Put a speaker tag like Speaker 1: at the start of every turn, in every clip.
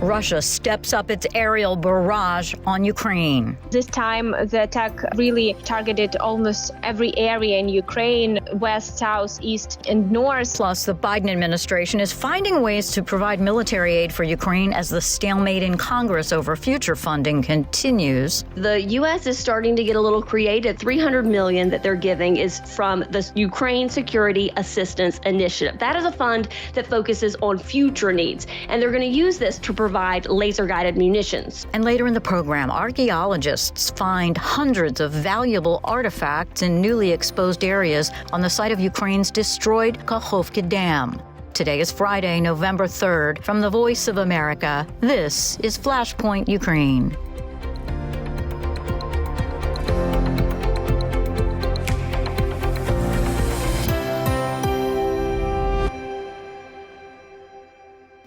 Speaker 1: Russia steps up its aerial barrage on Ukraine.
Speaker 2: This time, the attack really targeted almost every area in Ukraine, west, south, east, and north.
Speaker 1: Plus, the Biden administration is finding ways to provide military aid for Ukraine as the stalemate in Congress over future funding continues.
Speaker 3: The U.S. is starting to get a little creative. $300 million that they're giving is from the Ukraine Security Assistance Initiative. That is a fund that focuses on future needs, and they're going to use this to provide laser-guided munitions.
Speaker 1: And later in the program, archaeologists find hundreds of valuable artifacts in newly exposed areas on the site of Ukraine's destroyed Kakhovka Dam. Today is Friday, November 3rd. From the Voice of America, this is Flashpoint Ukraine.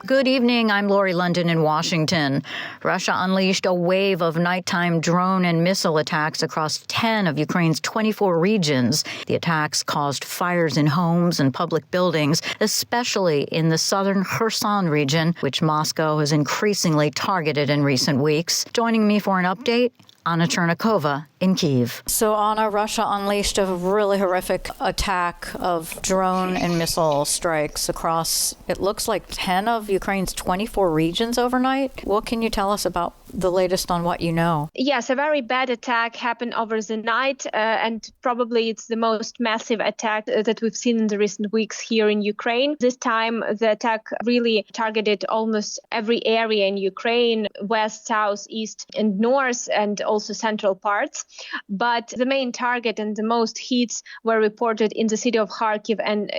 Speaker 1: Good evening. I'm Lori London in Washington. Russia unleashed a wave of nighttime drone and missile attacks across 10 of Ukraine's 24 regions. The attacks caused fires in homes and public buildings, especially in the southern Kherson region, which Moscow has increasingly targeted in recent weeks. Joining me for an update, Anna Chernikova in Kyiv. So, Anna, Russia unleashed a really horrific attack of drone and missile strikes across, it looks like 10 of Ukraine's 24 regions overnight. What can you tell us about the latest on what you know?
Speaker 2: Yes, a very bad attack happened over the night, and probably it's the most massive attack that we've seen in the recent weeks here in Ukraine. This time, the attack really targeted almost every area in Ukraine, west, south, east, and north, and also central parts. But the main target and the most hits were reported in the city of Kharkiv and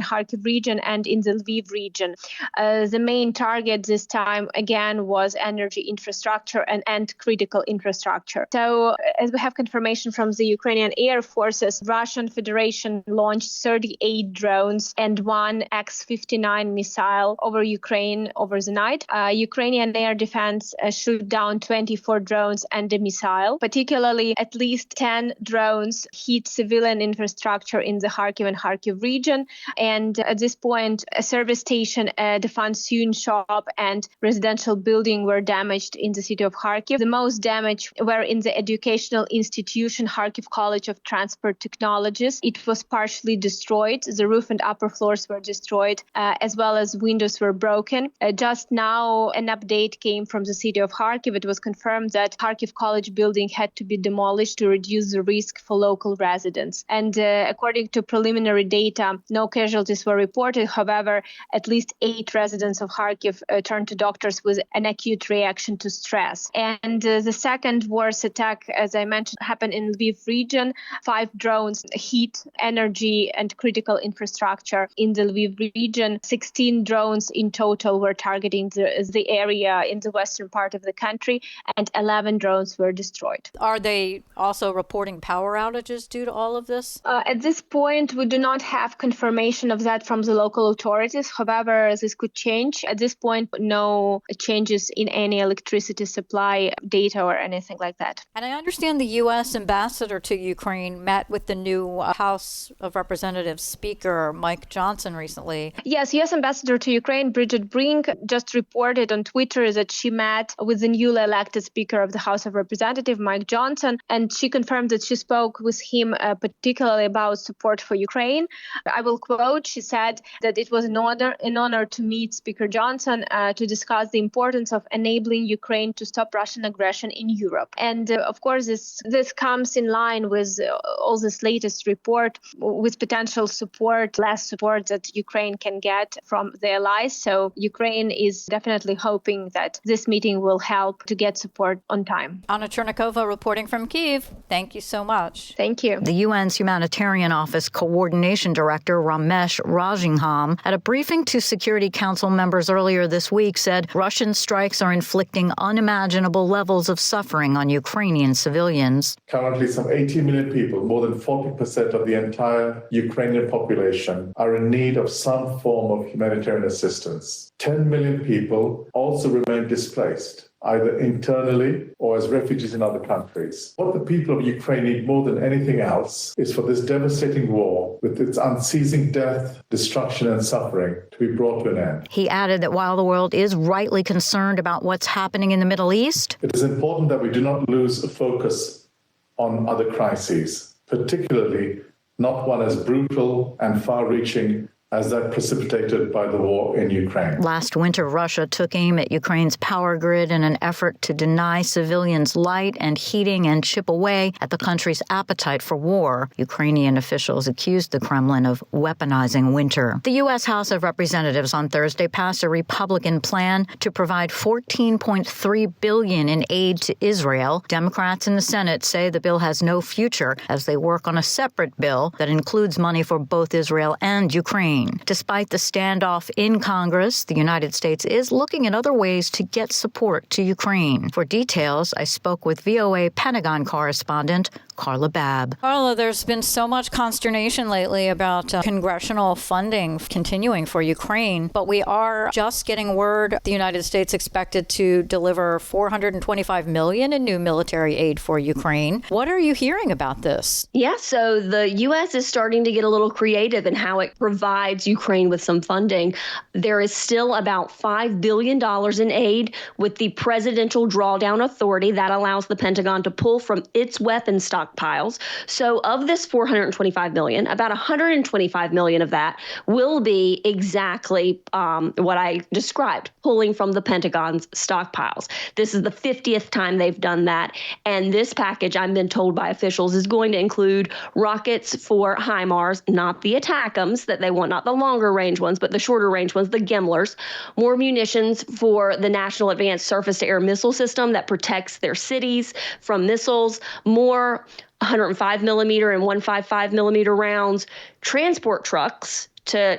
Speaker 2: Kharkiv region and in the Lviv region. The main target this time again was energy infrastructure and critical infrastructure. So, as we have confirmation from the Ukrainian Air Forces, Russian Federation launched 38 drones and one X-59 missile over Ukraine over the night. Ukrainian air defense shot down 24 drones and a missile. Particularly, at least 10 drones hit civilian infrastructure in the Kharkiv and Kharkiv region. And at this point, a service station, a Defansun shop, and residential building were damaged in the city of Kharkiv. The most damage were in the educational institution, Kharkiv College of Transport Technologies. It was partially destroyed. The roof and upper floors were destroyed, as well as windows were broken. Just now, an update came from the city of Kharkiv. It was confirmed that Kharkiv College building had to be demolished to reduce the risk for local residents. And according to preliminary data, no casualties were reported. However, at least 8 residents of Kharkiv turned to doctors with an acute reaction to stress. And the second worst attack, as I mentioned, happened in Lviv region. 5 drones hit energy and critical infrastructure in the Lviv region. 16 drones in total were targeting the area in the western part of the country, and 11 drones were destroyed.
Speaker 1: Are they also reporting power outages due to all of this?
Speaker 2: At this point, we do not have confirmation of that from the local authorities. However, this could change. At this point, no changes in any electricity supply data or anything like that.
Speaker 1: And I understand the U.S. ambassador to Ukraine met with the new House of Representatives Speaker Mike Johnson recently.
Speaker 2: Yes, U.S. ambassador to Ukraine, Bridget Brink, just reported on Twitter that she met with the newly elected Speaker of the House of Representatives, Mike Johnson, and she confirmed that she spoke with him particularly about support for Ukraine. I will quote, she said that it was an honor to meet Speaker Johnson to discuss the importance of enabling Ukraine to stop Russian aggression in Europe. And of course, this comes in line with all this latest report with potential support, less support that Ukraine can get from the allies. So Ukraine is definitely hoping that this meeting will help to get support on time.
Speaker 1: Anna Chernikova reporting from Kyiv. Thank you so much.
Speaker 2: Thank you.
Speaker 1: The UN's Humanitarian Office Coordination Director Ramesh Rajaram, at a briefing to Security Council members earlier this week, said Russian strikes are inflicting unimaginable levels of suffering on Ukrainian civilians.
Speaker 4: Currently, some 18 million people, more than 40% of the entire Ukrainian population, are in need of some form of humanitarian assistance. 10 million people also remain displaced. either internally or as refugees in other countries. What the people of Ukraine need more than anything else is for this devastating war, with its unceasing death, destruction, and suffering, to be brought to an end.
Speaker 1: He added that while the world is rightly concerned about what's happening in the Middle East,
Speaker 4: it is important that we do not lose focus on other crises, particularly not one as brutal and far-reaching as that precipitated by the war in Ukraine.
Speaker 1: Last winter, Russia took aim at Ukraine's power grid in an effort to deny civilians light and heating and chip away at the country's appetite for war. Ukrainian officials accused the Kremlin of weaponizing winter. The U.S. House of Representatives on Thursday passed a Republican plan to provide $14.3 billion in aid to Israel. Democrats in the Senate say the bill has no future as they work on a separate bill that includes money for both Israel and Ukraine. Despite the standoff in Congress, the United States is looking at other ways to get support to Ukraine. For details, I spoke with VOA Pentagon correspondent Carla Babb.
Speaker 5: Carla, there's been so much consternation lately about congressional funding continuing for Ukraine, but we are just getting word the United States expected to deliver $425 million in new military aid for Ukraine. What are you hearing about this?
Speaker 3: Yeah, so the U.S. is starting to get a little creative in how it provides Ukraine with some funding. There is still about $5 billion in aid with the Presidential Drawdown Authority that allows the Pentagon to pull from its weapons stockpiles. So of this $425 million, about $125 million of that will be exactly what I described, pulling from the Pentagon's stockpiles. This is the 50th time they've done that. And this package, I've been told by officials, is going to include rockets for HIMARS, not the ATACMS that they want, not the longer range ones, but the shorter range ones, the GMLRS, more munitions for the National Advanced Surface-to-Air Missile System that protects their cities from missiles, more 105 millimeter and 155 millimeter rounds, transport trucks to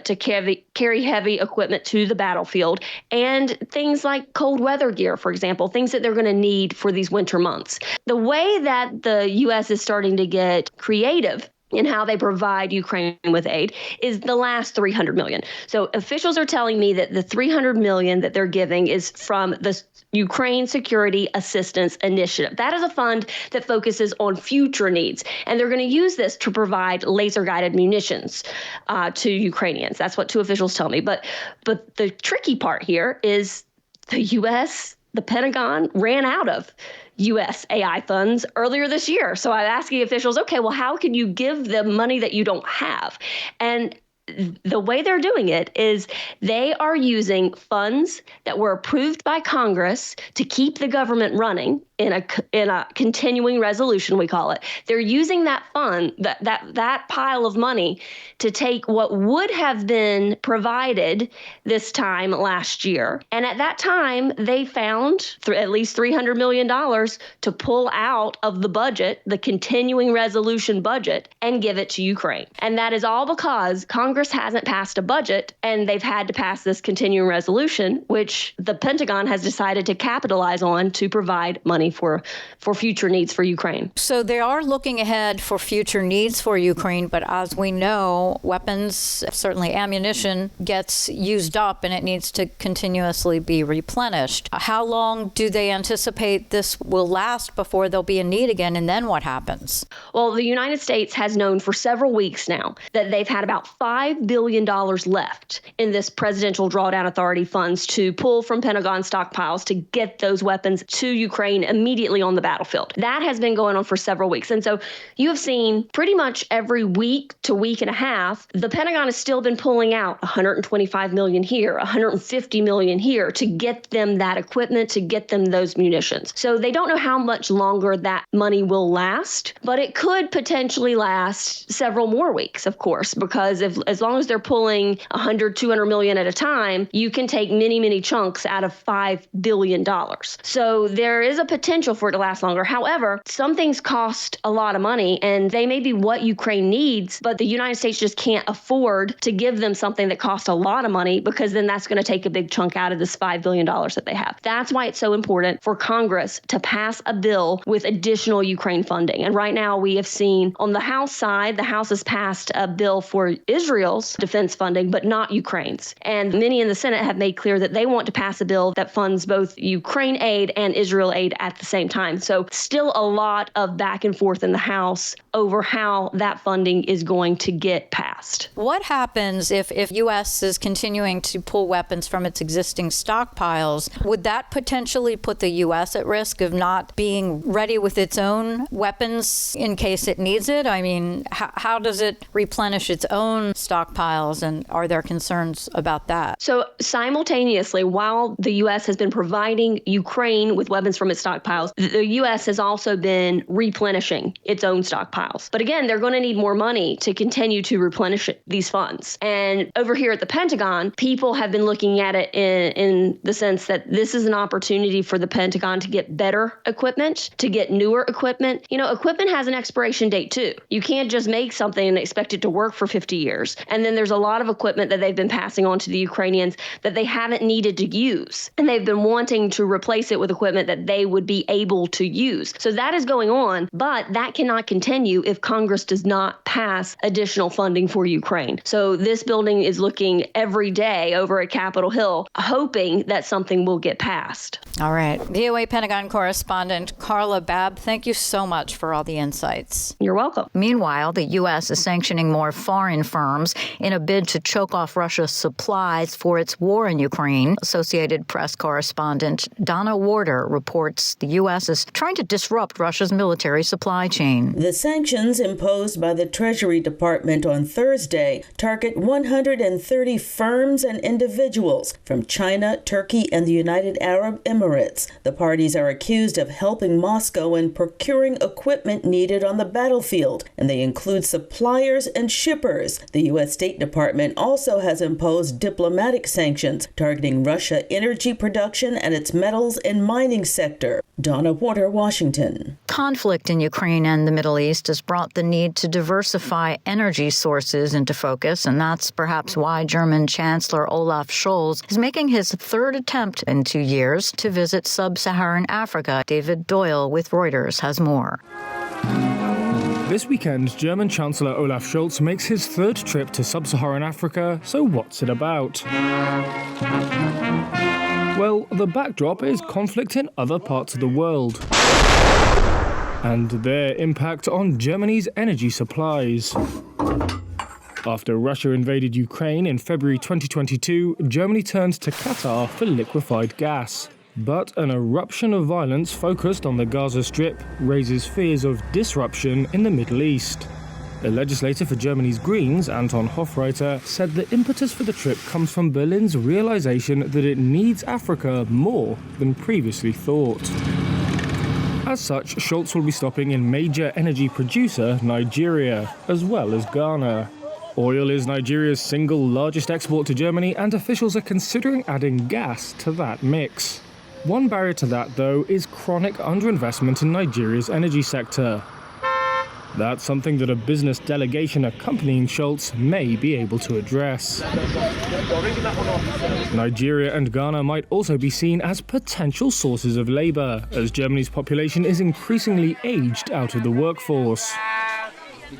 Speaker 3: carry heavy equipment to the battlefield, and things like cold weather gear, for example, things that they're going to need for these winter months. The way that the U.S. is starting to get creative in how they provide Ukraine with aid is the last $300 million. So officials are telling me that the $300 million that they're giving is from the Ukraine Security Assistance Initiative. That is a fund that focuses on future needs, and they're going to use this to provide laser-guided munitions to Ukrainians. That's what two officials tell me. But the tricky part here is the U.S., the Pentagon, ran out of U.S. AI funds earlier this year. So I'm asking officials, okay, well, how can you give them money that you don't have? And the way they're doing it is they are using funds that were approved by Congress to keep the government running in a continuing resolution, we call it. They're using that fund, that pile of money, to take what would have been provided this time last year. And at that time, they found at least $300 million to pull out of the budget, the continuing resolution budget, and give it to Ukraine. And that is all because Congress hasn't passed a budget, and they've had to pass this continuing resolution, which the Pentagon has decided to capitalize on to provide money for future needs for Ukraine.
Speaker 5: So they are looking ahead for future needs for Ukraine, but as we know, weapons, certainly ammunition, gets used up and it needs to continuously be replenished. How long do they anticipate this will last before there'll be a need again, and then what happens?
Speaker 3: Well, the United States has known for several weeks now that they've had about $5 billion left in this Presidential Drawdown Authority funds to pull from Pentagon stockpiles to get those weapons to Ukraine immediately on the battlefield. That has been going on for several weeks. And so you have seen pretty much every week to week and a half, the Pentagon has still been pulling out $125 million here, $150 million here to get them that equipment, to get them those munitions. So they don't know how much longer that money will last, but it could potentially last several more weeks, of course, because as long as they're pulling $100, $200 million at a time, you can take many, many chunks out of $5 billion. So there is a potential potential for it to last longer. However, some things cost a lot of money, and they may be what Ukraine needs, but the United States just can't afford to give them something that costs a lot of money, because then that's going to take a big chunk out of this $5 billion that they have. That's why it's so important for Congress to pass a bill with additional Ukraine funding. And right now we have seen on the House side, the House has passed a bill for Israel's defense funding, but not Ukraine's. And many in the Senate have made clear that they want to pass a bill that funds both Ukraine aid and Israel aid at the same time. So still a lot of back and forth in the House over how that funding is going to get passed.
Speaker 5: What happens if U.S. is continuing to pull weapons from its existing stockpiles? Would that potentially put the U.S. at risk of not being ready with its own weapons in case it needs it? I mean, how does it replenish its own stockpiles, and are there concerns about that?
Speaker 3: So simultaneously, while the U.S. has been providing Ukraine with weapons from its stockpiles, the U.S. has also been replenishing its own stockpiles. But again, they're going to need more money to continue to replenish these funds. And over here at the Pentagon, people have been looking at it in the sense that this is an opportunity for the Pentagon to get better equipment, to get newer equipment. You know, equipment has an expiration date too. You can't just make something and expect it to work for 50 years. And then there's a lot of equipment that they've been passing on to the Ukrainians that they haven't needed to use. And they've been wanting to replace it with equipment that they would be able to use. So that is going on, but that cannot continue if Congress does not pass additional funding for Ukraine. So this building is looking every day over at Capitol Hill, hoping that something will get passed.
Speaker 5: All right. VOA Pentagon correspondent Carla Babb, thank you so much for all the insights.
Speaker 3: You're welcome.
Speaker 1: Meanwhile, the U.S. is sanctioning more foreign firms in a bid to choke off Russia's supplies for its war in Ukraine. Associated Press correspondent Donna Warder reports the U.S. is trying to disrupt Russia's military supply chain.
Speaker 6: The sanctions imposed by the Treasury Department on Thursday target 130 firms and individuals from China, Turkey, and the United Arab Emirates. The parties are accused of helping Moscow in procuring equipment needed on the battlefield, and they include suppliers and shippers. The U.S. State Department also has imposed diplomatic sanctions targeting Russia energy production and its metals and mining sector. Donna Warder, Washington.
Speaker 1: Conflict in Ukraine and the Middle East has brought the need to diversify energy sources into focus, and that's perhaps why German Chancellor Olaf Scholz is making his third attempt in 2 years to visit sub-Saharan Africa. David Doyle with Reuters has more.
Speaker 7: This weekend, German Chancellor Olaf Scholz makes his third trip to sub-Saharan Africa, so what's it about? Well, the backdrop is conflict in other parts of the world and their impact on Germany's energy supplies. After Russia invaded Ukraine in February 2022, Germany turned to Qatar for liquefied gas. But an eruption of violence focused on the Gaza Strip raises fears of disruption in the Middle East. A legislator for Germany's Greens, Anton Hofreiter, said the impetus for the trip comes from Berlin's realization that it needs Africa more than previously thought. As such, Scholz will be stopping in major energy producer Nigeria, as well as Ghana. Oil is Nigeria's single largest export to Germany, and officials are considering adding gas to that mix. One barrier to that, though, is chronic underinvestment in Nigeria's energy sector. That's something that a business delegation accompanying Scholz may be able to address. Nigeria and Ghana might also be seen as potential sources of labor, as Germany's population is increasingly aged out of the workforce.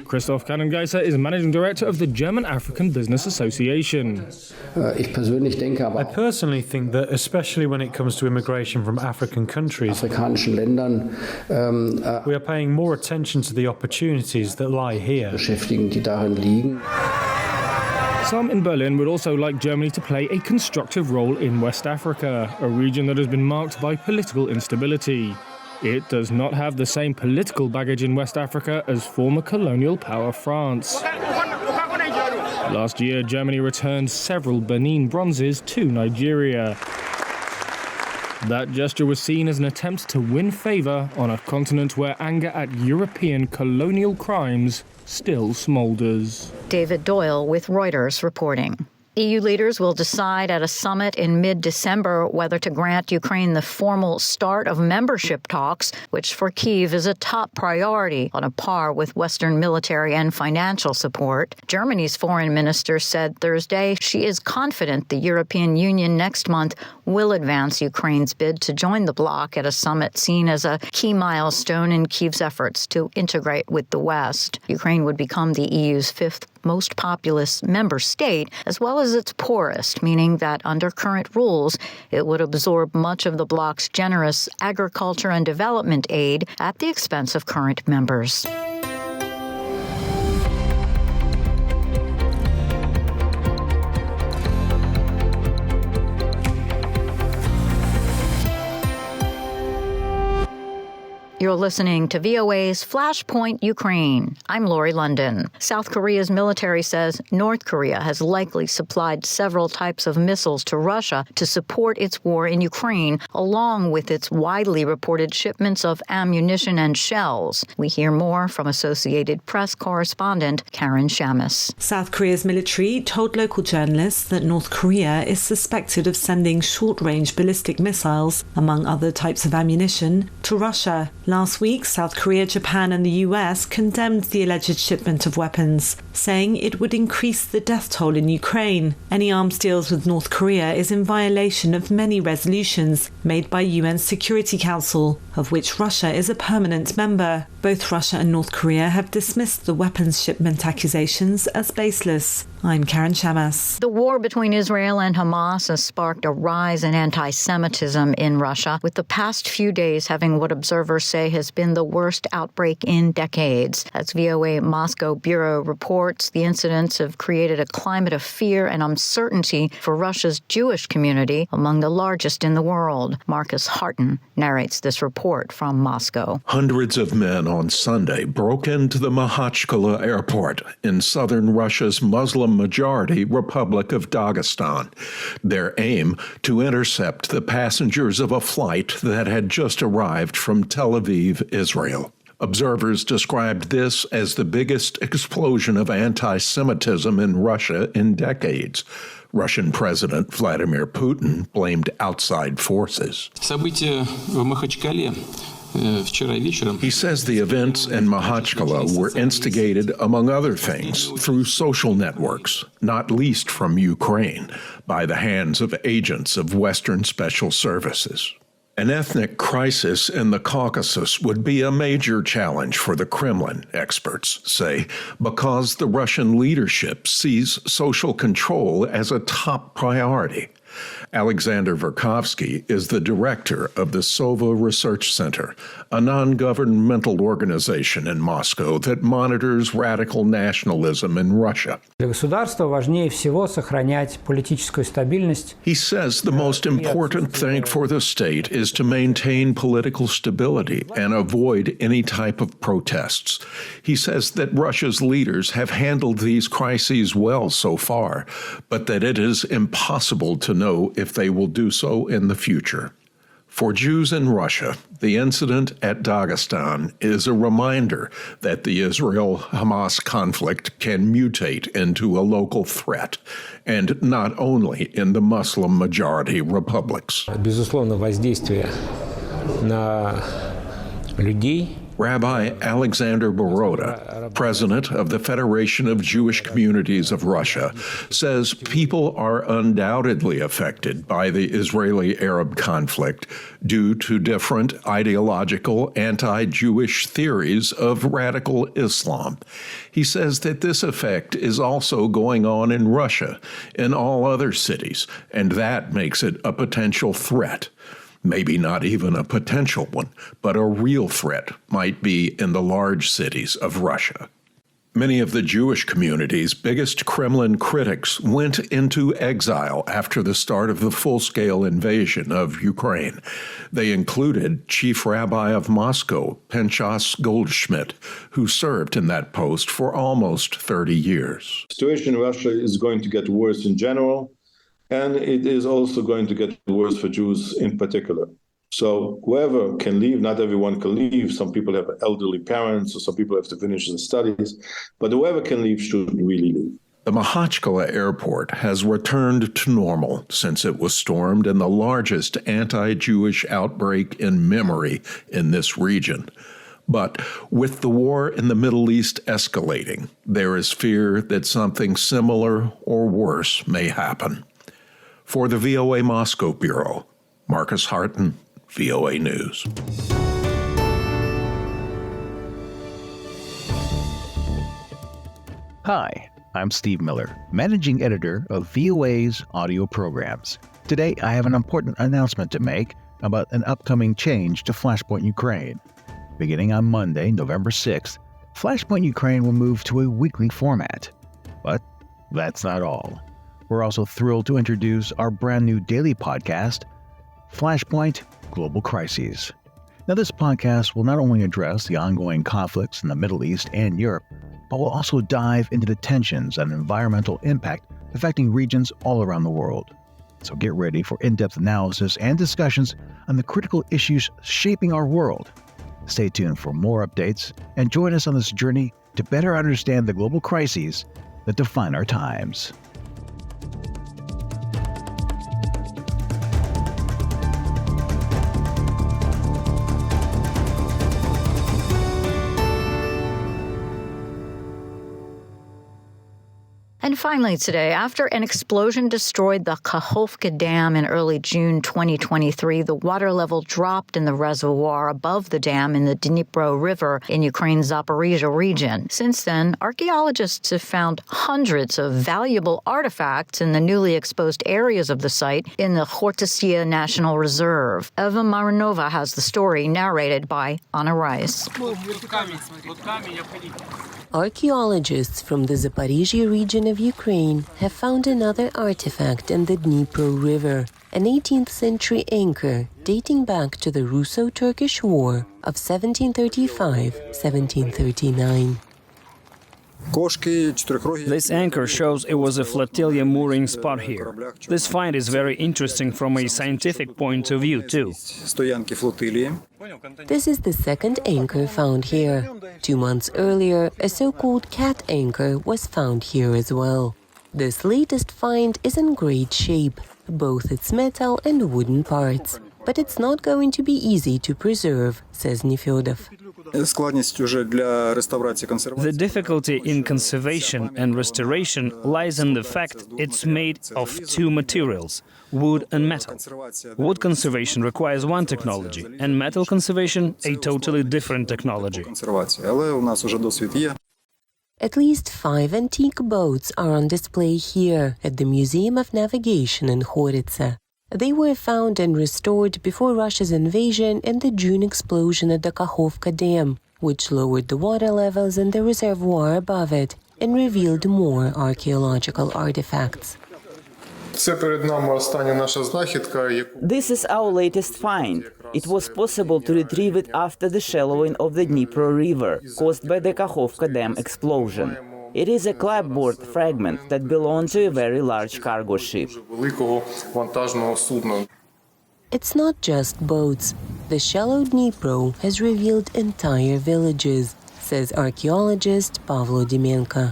Speaker 7: Christoph Kannengeiser is managing director of the German African Business Association.
Speaker 8: I personally think that, especially when it comes to immigration from African countries, we are paying more attention to the opportunities that lie here.
Speaker 7: Some in Berlin would also like Germany to play a constructive role in West Africa, a region that has been marked by political instability. It does not have the same political baggage in West Africa as former colonial power France. Last year, Germany returned several Benin bronzes to Nigeria. That gesture was seen as an attempt to win favour on a continent where anger at European colonial crimes still smoulders.
Speaker 1: David Doyle with Reuters reporting. EU leaders will decide at a summit in mid-December whether to grant Ukraine the formal start of membership talks, which for Kyiv is a top priority, on a par with Western military and financial support. Germany's foreign minister said Thursday she is confident the European Union next month will advance Ukraine's bid to join the bloc at a summit seen as a key milestone in Kyiv's efforts to integrate with the West. Ukraine would become the EU's fifth most populous member state, as well as its poorest, meaning that under current rules, it would absorb much of the bloc's generous agriculture and development aid at the expense of current members. You're listening to VOA's Flashpoint Ukraine. I'm Lori London. South Korea's military says North Korea has likely supplied several types of missiles to Russia to support its war in Ukraine, along with its widely reported shipments of ammunition and shells. We hear more from Associated Press correspondent Karen Shamus.
Speaker 9: South Korea's military told local journalists that North Korea is suspected of sending short-range ballistic missiles, among other types of ammunition, to Russia. Last week, South Korea, Japan and the US condemned the alleged shipment of weapons, saying it would increase the death toll in Ukraine. Any arms deals with North Korea is in violation of many resolutions made by UN Security Council, of which Russia is a permanent member. Both Russia and North Korea have dismissed the weapons shipment accusations as baseless. I'm Karen Shamas.
Speaker 1: The war between Israel and Hamas has sparked a rise in anti-Semitism in Russia, with the past few days having what observers say has been the worst outbreak in decades. As VOA Moscow Bureau reports, the incidents have created a climate of fear and uncertainty for Russia's Jewish community, among the largest in the world. Marcus Harton narrates this report from Moscow.
Speaker 10: Hundreds of men on Sunday broke into the Makhachkala airport in southern Russia's Muslim-majority Republic of Dagestan. Their aim, to intercept the passengers of a flight that had just arrived from Tel Aviv, Israel. Observers described this as the biggest explosion of anti-Semitism in Russia in decades. Russian President Vladimir Putin blamed outside forces. He says the events in Makhachkala were instigated, among other things, through social networks, not least from Ukraine, by the hands of agents of Western special services. An ethnic crisis in the Caucasus would be a major challenge for the Kremlin, experts say, because the Russian leadership sees social control as a top priority. Alexander Verkhovsky is the director of the Sova Research Center, a non-governmental organization in Moscow that monitors radical nationalism in Russia. He says the most important thing for the state is to maintain political stability and avoid any type of protests. He says that Russia's leaders have handled these crises well so far, but that it is impossible to know if they will do so in the future. For Jews in Russia, the incident at Dagestan is a reminder that the Israel-Hamas conflict can mutate into a local threat, and not only in the Muslim-majority republics.
Speaker 11: Безусловно, воздействие на людей.
Speaker 10: Rabbi Alexander Boroda, president of the Federation of Jewish Communities of Russia, says people are undoubtedly affected by the Israeli-Arab conflict due to different ideological anti-Jewish theories of radical Islam. He says that this effect is also going on in Russia, in all other cities, and that makes it a potential threat. Maybe not even a potential one, but a real threat might be in the large cities of Russia. Many of the Jewish community's biggest Kremlin critics went into exile after the start of the full-scale invasion of Ukraine. They included Chief Rabbi of Moscow, Pinchas Goldschmidt, who served in that post for almost 30 years.
Speaker 12: The situation in Russia is going to get worse in general. And it is also going to get worse for Jews in particular. So whoever can leave, not everyone can leave. Some people have elderly parents, or some people have to finish their studies. But whoever can leave should really leave.
Speaker 10: The Makhachkala airport has returned to normal since it was stormed in the largest anti-Jewish outbreak in memory in this region. But with the war in the Middle East escalating, there is fear that something similar or worse may happen. For the VOA Moscow Bureau, Marcus Harton, VOA News.
Speaker 13: Hi, I'm Steve Miller, Managing Editor of VOA's audio programs. Today, I have an important announcement to make about an upcoming change to Flashpoint Ukraine. Beginning on Monday, November 6th, Flashpoint Ukraine will move to a weekly format. But that's not all. We're also thrilled to introduce our brand new daily podcast, Flashpoint Global Crises. Now, this podcast will not only address the ongoing conflicts in the Middle East and Europe, but will also dive into the tensions and environmental impact affecting regions all around the world. So get ready for in-depth analysis and discussions on the critical issues shaping our world. Stay tuned for more updates and join us on this journey to better understand the global crises that define our times.
Speaker 1: And finally today, after an explosion destroyed the Kakhovka Dam in early June 2023, the water level dropped in the reservoir above the dam in the Dnipro River in Ukraine's Zaporizhzhia region. Since then, archaeologists have found hundreds of valuable artifacts in the newly exposed areas of the site in the Khortytsia National Reserve. Eva Marinova has the story, narrated by Anna Rice.
Speaker 14: Archaeologists from the Zaporizhzhia region of Ukraine have found another artifact in the Dnipro River, an 18th century anchor dating back to the Russo-Turkish War of 1735-1739.
Speaker 15: This anchor shows it was a flotilla mooring spot here. This find is very interesting from a scientific point of view, too.
Speaker 14: This is the second anchor found here. 2 months earlier, a so-called cat anchor was found here as well. This latest find is in great shape, both its metal and wooden parts. But it's not going to be easy to preserve, says Nefedov.
Speaker 15: The difficulty in conservation and restoration lies in the fact it's made of two materials, wood and metal. Wood conservation requires one technology, and metal conservation a totally different technology.
Speaker 14: At least 5 antique boats are on display here at the Museum of Navigation in Khortytsia. They were found and restored before Russia's invasion and the June explosion at the Kakhovka Dam, which lowered the water levels in the reservoir above it and revealed more archaeological artifacts.
Speaker 16: This is our latest find. It was possible to retrieve it after the shallowing of the Dnipro River, caused by the Kakhovka Dam explosion. It is a clapboard fragment that belonged to a very large cargo ship.
Speaker 14: It's not just boats. The shallow Dnipro has revealed entire villages, says archaeologist Pavlo Dimenko.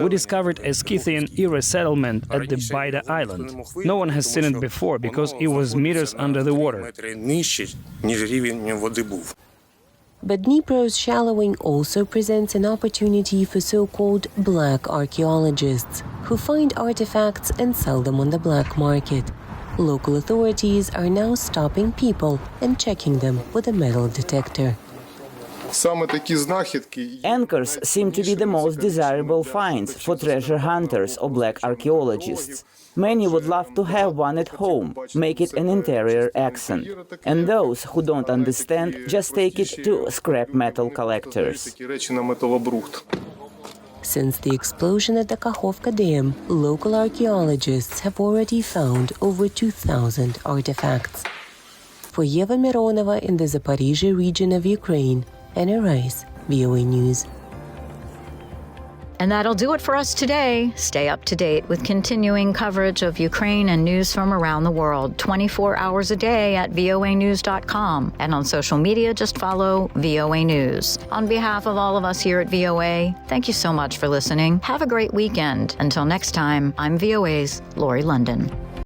Speaker 15: We discovered a Scythian-era settlement at the Baida Island. No one has seen it before because it was meters under the water.
Speaker 14: But Dnipro's shallowing also presents an opportunity for so-called black archaeologists, who find artifacts and sell them on the black market. Local authorities are now stopping people and checking them with a metal detector.
Speaker 16: Anchors seem to be the most desirable finds for treasure hunters or black archaeologists. Many would love to have one at home, make it an interior accent. And those who don't understand just take it to scrap metal collectors.
Speaker 14: Since the explosion at the Kakhovka Dam, local archaeologists have already found over 2,000 artifacts. For Eva Mironova in the Zaporizhzhia region of Ukraine, Anna Rice, VOA News.
Speaker 1: And that'll do it for us today. Stay up to date with continuing coverage of Ukraine and news from around the world 24 hours a day at voanews.com. And on social media, just follow VOA News. On behalf of all of us here at VOA, thank you so much for listening. Have a great weekend. Until next time, I'm VOA's Lori London.